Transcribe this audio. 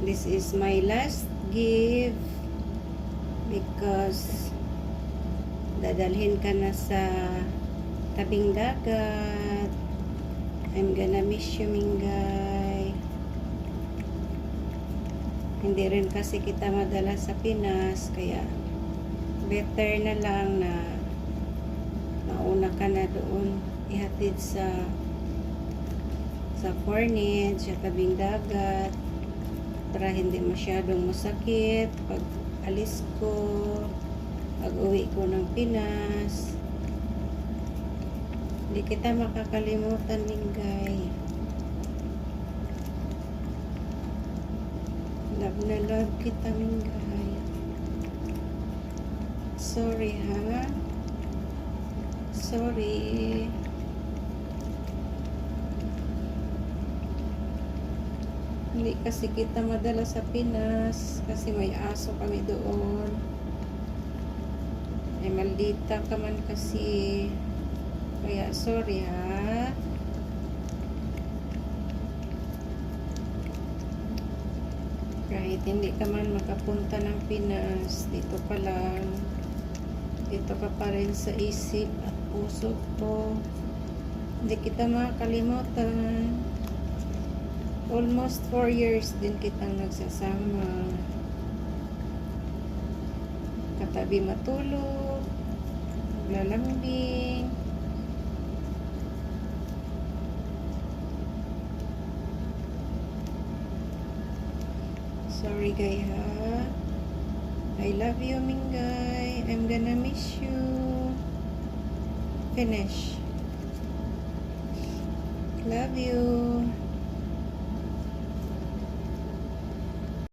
This is my last gift because dadalhin ka na sa tabing dagat. I'm gonna miss you, Mingay. Hindi rin kasi kita madala sa Pinas, kaya better na lang na mauna ka na doon ihatid sa Fornage, sa tabing dagat, para hindi masyadong masakit pag alis ko, pag uwi ko ng Pinas. Hindi kita makakalimutan, Mingay. Love na love kita, Mingay. Sorry, ha? Sorry. Hindi kasi kita madala sa Pinas kasi may aso kami doon. Ay maldita ka man kasi. Kaya sorry, ha. Kahit hindi ka man makapunta ng Pinas, dito ka lang. Dito ka pa rin sa isip at puso ko. Hindi kita makakalimutan. Almost 4 years din kitang nagsasama. Katabi matulog, naglalambing. Sorry, guy, ha? I love you, Mingay. I'm gonna miss you. Finish. Love you.